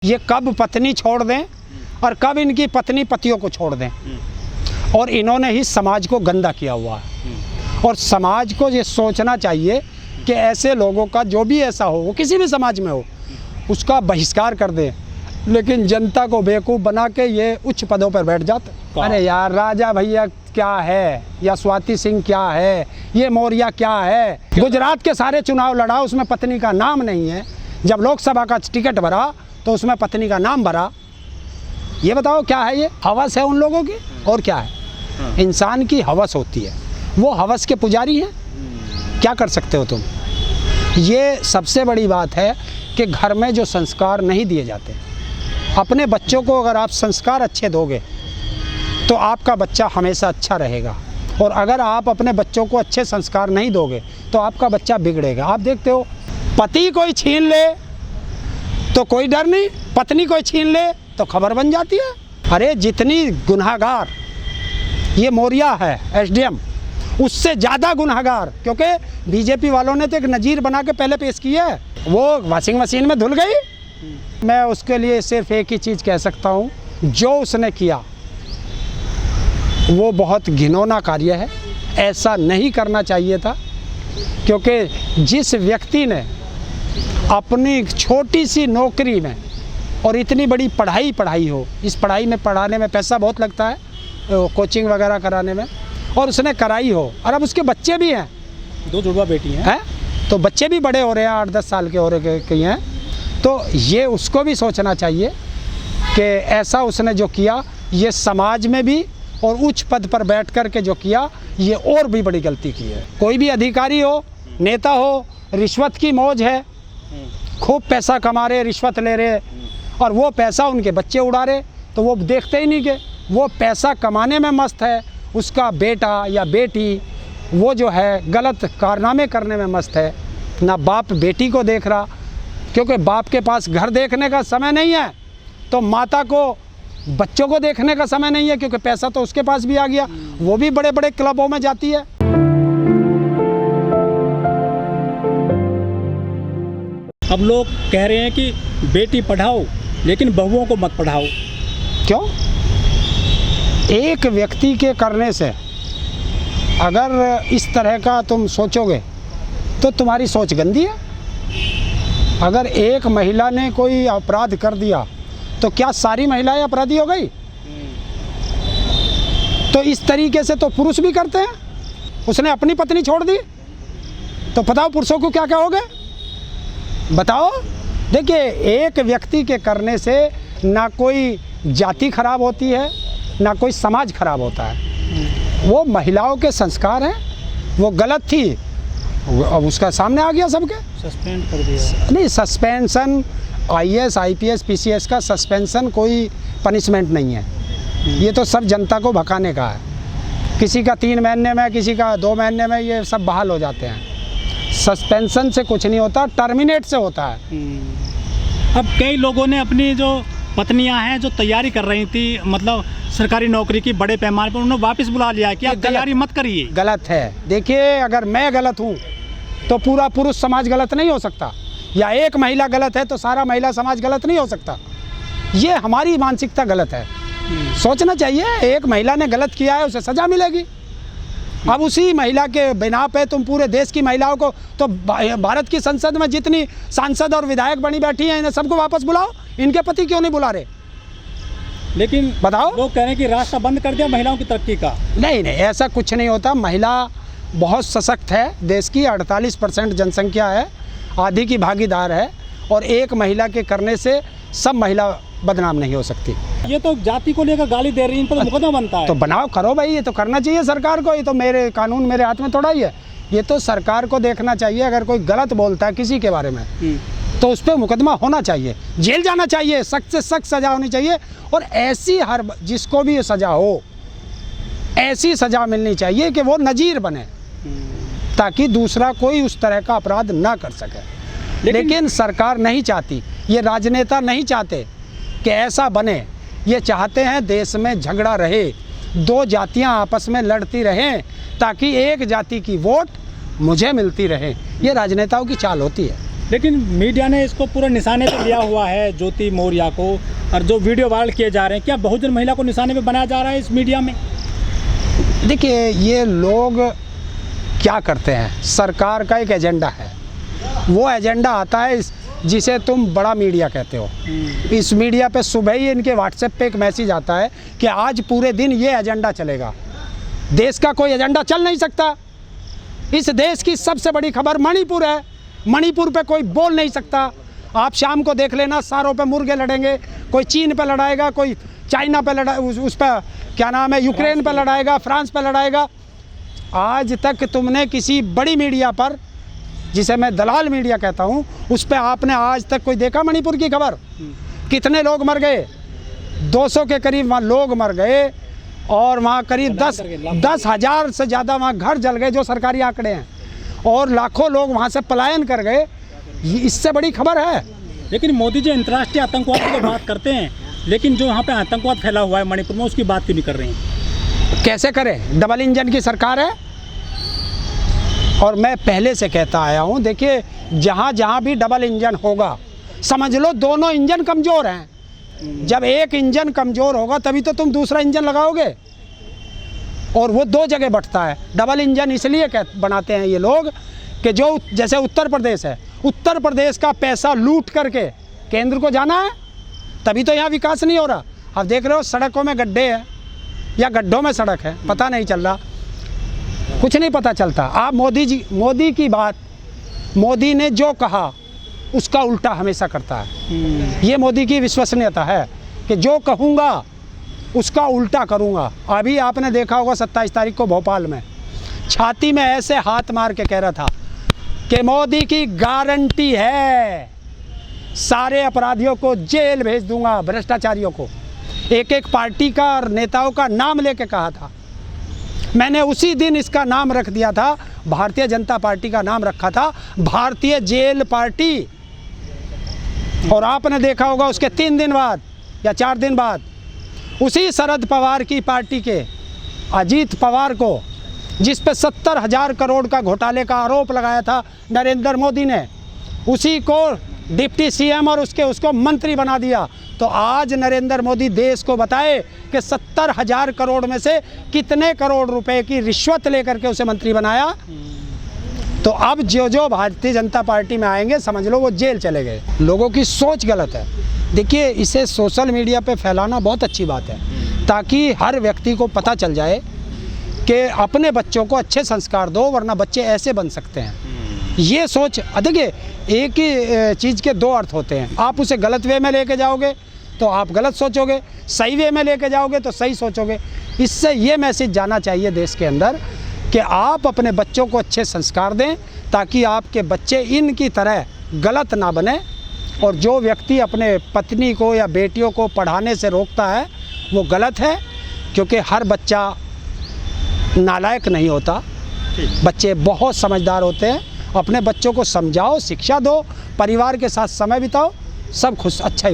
ये कब पत्नी छोड़ दें और कब इनकी पत्नी पतियों को छोड़ दें। और इन्होंने ही समाज को गंदा किया हुआ है। और समाज को ये सोचना चाहिए कि ऐसे लोगों का जो भी ऐसा हो, वो किसी भी समाज में हो, उसका बहिष्कार कर दे। लेकिन जनता को बेवकूफ़ बना के ये उच्च पदों पर बैठ जाते। अरे यार, राजा भैया क्या है या स्वाति सिंह क्या है, ये मौर्य क्या है। गुजरात के सारे चुनाव लड़ा, उसमें पत्नी का नाम नहीं है। जब लोकसभा का टिकट भरा तो उसमें पत्नी का नाम भरा। ये बताओ क्या है, ये हवस है उन लोगों की और क्या है। इंसान की हवस होती है, वो हवस के पुजारी हैं। क्या कर सकते हो तुम। ये सबसे बड़ी बात है कि घर में जो संस्कार नहीं दिए जाते, अपने बच्चों को अगर आप संस्कार अच्छे दोगे तो आपका बच्चा हमेशा अच्छा रहेगा। और अगर आप अपने बच्चों को अच्छे संस्कार नहीं दोगे तो आपका बच्चा बिगड़ेगा। आप देखते हो, पति कोई छीन ले तो कोई डर नहीं, पत्नी कोई छीन ले तो खबर बन जाती है। अरे जितनी गुनहगार ये मौर्य है एसडीएम, उससे ज़्यादा गुनहगार, क्योंकि बीजेपी वालों ने तो एक नज़ीर बना के पहले पेश किया है, वो वॉशिंग मशीन में धुल गई। मैं उसके लिए सिर्फ एक ही चीज़ कह सकता हूँ, जो उसने किया वो बहुत घिनौना कार्य है। ऐसा नहीं करना चाहिए था, क्योंकि जिस व्यक्ति ने अपनी छोटी सी नौकरी में और इतनी बड़ी पढ़ाई हो, इस पढ़ाई में पढ़ाने में पैसा बहुत लगता है, कोचिंग वगैरह कराने में, और उसने कराई हो, और अब उसके बच्चे भी हैं, 2 जुड़वा बेटी हैं, तो बच्चे भी बड़े हो रहे हैं, 8-10 साल के हो रहे हैं। तो ये उसको भी सोचना चाहिए कि ऐसा उसने जो किया, ये समाज में भी और उच्च पद पर बैठ कर के जो किया, ये और भी बड़ी गलती की है। कोई भी अधिकारी हो, नेता हो, रिश्वत की मौज है, खूब पैसा कमा रहे, रिश्वत ले रहे, और वो पैसा उनके बच्चे उड़ा रहे, तो वो देखते ही नहीं कि वो पैसा कमाने में मस्त है, उसका बेटा या बेटी वो जो है गलत कारनामे करने में मस्त है। ना बाप बेटी को देख रहा, क्योंकि बाप के पास घर देखने का समय नहीं है, तो माता को बच्चों को देखने का समय नहीं है, क्योंकि पैसा तो उसके पास भी आ गया, वो भी बड़े बड़े क्लबों में जाती है। अब लोग कह रहे हैं कि बेटी पढ़ाओ लेकिन बहुओं को मत पढ़ाओ। क्यों? एक व्यक्ति के करने से अगर इस तरह का तुम सोचोगे तो तुम्हारी सोच गंदी है। अगर एक महिला ने कोई अपराध कर दिया तो क्या सारी महिलाएं अपराधी हो गई? तो इस तरीके से तो पुरुष भी करते हैं। उसने अपनी पत्नी छोड़ दी, तो बताओ पुरुषों को क्या कहोगे? बताओ। देखिए, एक व्यक्ति के करने से ना कोई जाति खराब होती है, ना कोई समाज खराब होता है। वो महिलाओं के संस्कार हैं, वो गलत थी, अब उसका सामने आ गया सबके, सस्पेंड कर दिया। नहीं, सस्पेंशन IAS IPS PCS का सस्पेंशन कोई पनिशमेंट नहीं है। ये तो सब जनता को भकाने का है। किसी का 3 महीने में, किसी का 2 महीने में, ये सब बहाल हो जाते हैं। सस्पेंशन से कुछ नहीं होता, टर्मिनेट से होता है। अब कई लोगों ने अपनी जो पत्नियां हैं जो तैयारी कर रही थी, मतलब सरकारी नौकरी की बड़े पैमाने पर, उन्होंने वापस बुला लिया कि आप तैयारी मत करिए। गलत है। देखिए, अगर मैं गलत हूँ तो पूरा पुरुष समाज गलत नहीं हो सकता, या एक महिला गलत है तो सारा महिला समाज गलत नहीं हो सकता। ये हमारी मानसिकता गलत है। सोचना चाहिए, एक महिला ने गलत किया है, उसे सज़ा मिलेगी। अब उसी महिला के बिना पे तुम पूरे देश की महिलाओं को, तो भारत की संसद में जितनी सांसद और विधायक बनी बैठी हैं, इन्हें सबको वापस बुलाओ। इनके पति क्यों नहीं बुला रहे? लेकिन बताओ। वो कह रहे हैं कि रास्ता बंद कर दिया महिलाओं की तरक्की का। नहीं, ऐसा कुछ नहीं होता। महिला बहुत सशक्त है, देश की 48% जनसंख्या है, आधी की भागीदार है, और एक महिला के करने से सब महिला बदनाम नहीं हो सकती। ये तो जाति को लेकर गाली दे रही है, इन पर मुकदमा बनता है। तो बनाओ, करो भाई, ये तो करना चाहिए सरकार को। ये तो मेरे कानून मेरे हाथ में थोड़ा ही है, ये तो सरकार को देखना चाहिए। अगर कोई गलत बोलता है किसी के बारे में तो उस पर मुकदमा होना चाहिए, जेल जाना चाहिए, सख्त से सख्त सज़ा होनी चाहिए। और ऐसी हर जिसको भी सज़ा हो, ऐसी सज़ा मिलनी चाहिए कि वो नज़ीर बने, ताकि दूसरा कोई उस तरह का अपराध ना कर सके। लेकिन सरकार नहीं चाहती, ये राजनेता नहीं चाहते कि ऐसा बने। ये चाहते हैं देश में झगड़ा रहे, 2 जातियां आपस में लड़ती रहें, ताकि एक जाति की वोट मुझे मिलती रहे। ये राजनेताओं की चाल होती है। लेकिन मीडिया ने इसको पूरा निशाने पे लिया हुआ है, ज्योति मौर्या को, और जो वीडियो वायरल किए जा रहे हैं, क्या बहुजन महिला को निशाने पे बनाया जा रहा है इस मीडिया में? देखिए, ये लोग क्या करते हैं, सरकार का एक एजेंडा है, वो एजेंडा आता है जिसे तुम बड़ा मीडिया कहते हो। इस मीडिया पे सुबह ही इनके व्हाट्सएप पे एक मैसेज आता है कि आज पूरे दिन ये एजेंडा चलेगा। देश का कोई एजेंडा चल नहीं सकता। इस देश की सबसे बड़ी खबर मणिपुर है, मणिपुर पे कोई बोल नहीं सकता। आप शाम को देख लेना, सारों पे मुर्गे लड़ेंगे, कोई चीन पे लड़ाएगा, कोई चाइना पे लड़ा, उस पर क्या नाम है, यूक्रेन पे लड़ाएगा, फ्रांस पे लड़ाएगा। आज तक तुमने किसी बड़ी मीडिया पर, जिसे मैं दलाल मीडिया कहता हूँ, उस पर आपने आज तक कोई देखा मणिपुर की खबर? कितने लोग मर गए? 200 के करीब वहाँ लोग मर गए, और वहाँ करीब 10,000 से ज़्यादा वहाँ घर जल गए, जो सरकारी आंकड़े हैं, और लाखों लोग वहाँ से पलायन कर गए। इससे बड़ी खबर है? लेकिन मोदी जी अंतर्राष्ट्रीय आतंकवाद की बात करते हैं, लेकिन जो यहाँ पे आतंकवाद फैला हुआ है मणिपुर में, उसकी बात क्यों नहीं कर रहे हैं? कैसे करें? डबल इंजन की सरकार है। और मैं पहले से कहता आया हूँ, देखिए, जहाँ जहाँ भी डबल इंजन होगा, समझ लो दोनों इंजन कमज़ोर हैं। जब एक इंजन कमज़ोर होगा तभी तो तुम दूसरा इंजन लगाओगे, और वो 2 जगह बंटता है। डबल इंजन इसलिए बनाते हैं ये लोग कि जो, जैसे उत्तर प्रदेश है, उत्तर प्रदेश का पैसा लूट करके केंद्र को जाना है, तभी तो यहाँ विकास नहीं हो रहा। अब देख रहे हो, सड़कों में गड्ढे हैं या गड्ढों में सड़क है, पता नहीं चल रहा, कुछ नहीं पता चलता। आप मोदी की बात, मोदी ने जो कहा उसका उल्टा हमेशा करता है। ये मोदी की विश्वसनीयता है कि जो कहूँगा उसका उल्टा करूँगा। अभी आपने देखा होगा 27 तारीख को भोपाल में छाती में ऐसे हाथ मार के कह रहा था कि मोदी की गारंटी है, सारे अपराधियों को जेल भेज दूंगा, भ्रष्टाचारियों को। एक एक पार्टी का और नेताओं का नाम लेके कहा था। मैंने उसी दिन इसका नाम रख दिया था, भारतीय जनता पार्टी का नाम रखा था भारतीय जेल पार्टी। और आपने देखा होगा उसके 3 दिन बाद या 4 दिन बाद उसी शरद पवार की पार्टी के अजीत पवार को, जिस पे 70,000 करोड़ का घोटाले का आरोप लगाया था नरेंद्र मोदी ने, उसी को डिप्टी सीएम और उसको मंत्री बना दिया। तो आज नरेंद्र मोदी देश को बताए कि 70,000 करोड़ में से कितने करोड़ रुपए की रिश्वत लेकर के उसे मंत्री बनाया। तो अब जो भारतीय जनता पार्टी में आएंगे, समझ लो वो जेल चले गए। लोगों की सोच गलत है। देखिए, इसे सोशल मीडिया पे फैलाना बहुत अच्छी बात है, ताकि हर व्यक्ति को पता चल जाए कि अपने बच्चों को अच्छे संस्कार दो, वरना बच्चे ऐसे बन सकते हैं। ये सोच, देखिए, एक ही चीज़ के 2 अर्थ होते हैं। आप उसे गलत वे में लेके जाओगे तो आप गलत सोचोगे, सही वे में लेके जाओगे तो सही सोचोगे। इससे ये मैसेज जाना चाहिए देश के अंदर कि आप अपने बच्चों को अच्छे संस्कार दें, ताकि आपके बच्चे इनकी तरह गलत ना बने। और जो व्यक्ति अपने पत्नी को या बेटियों को पढ़ाने से रोकता है वो गलत है, क्योंकि हर बच्चा नालायक नहीं होता। बच्चे बहुत समझदार होते हैं। अपने बच्चों को समझाओ, शिक्षा दो, परिवार के साथ समय बिताओ, सब खुश अच्छा ही